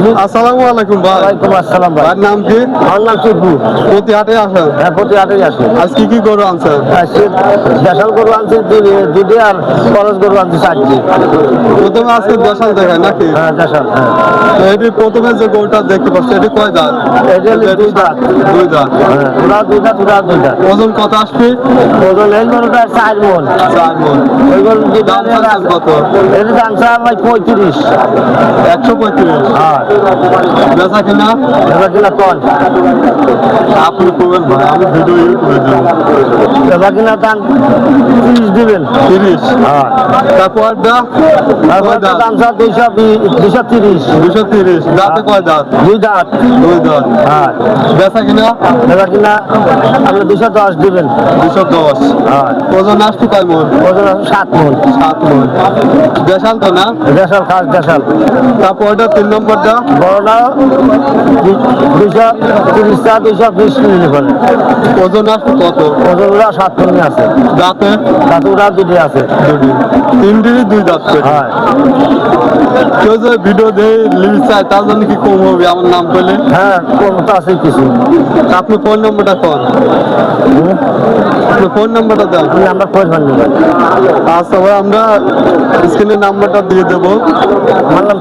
আসসালামু আলাইকুম ভাই। ওয়ালাইকুম আসসালাম ভাই। ভাইয়ের নাম কি? আমার নাম শিবু। প্রতি হাটে আসেন? হ্যাঁ, প্রতি হাটেই আসে। আজ কি কি গরু আনছেন? দেশাল গরু আনছে দুটি আর খরচ গরু আনছে 4টি। প্রথমে আজকে দেশাল দেখায় নাকি? হ্যাঁ, দেশাল। হ্যাঁ, তো এটি প্রথমে যে গরুটা দেখতে পাচ্ছি এটি কয় দাঁত? এটা হলো 2 দাঁত। 2 দাঁত। হ্যাঁ, ওরা 2 দাঁত, ওরা 2 দাঁত। ওজন কত আসবে? ওজন এই গরুটা 4 মণ। 4 মণ। ওই গরু দাম চাচ্ছেন কত? এর দাম চাওয়া ভাই 35। 135। হ্যাঁ, বেচা কিনা এবার কিনা কন। আপনি করবেন ভাই, আমি ভিডিও ইউটিউবে দেবো। এবার কিনা দাম 30 দিবেন। 30। হ্যাঁ, তারপরটা তারপর কয় দাঁত? দাম চাওয়া 230। 230। দাঁতে কয় দাঁত? 2 দাঁত। 2 দাঁত। হ্যাঁ, বেচা কিনা এবার কিনা আপনি 210 দিবেন। 210। হ্যাঁ, ওজন আসবে কয় মণ? ওজন আছে 7 মণ। 7 মণ। দেশাল তো না? দেশাল, খাস দেশাল। তারপরটা 3 নম্বরটা বড়টা 230টা 220 মিলি করে। ওজন আসবে কত? ওজন ওরা 7 মণ আছে। দাঁতে তাতে ওরা 2টি আছে। 3টিরই 2 দাঁত করে। হ্যাঁ, কেউ যদি ভিডিও দিয়ে লিভ চায় তার জন্য কি কম হবে আমার নাম পেলে? হ্যাঁ, কমতা আছে কিছু। আপনি ফোন নম্বরটা কোন? আপনি ফোন নম্বরটা দেন। আপনি আমরা খোঁজ নেবেন। আচ্ছা ভাই, আমরা স্ক্রিনে নাম্বারটা দিয়ে দেবো। আমার নাম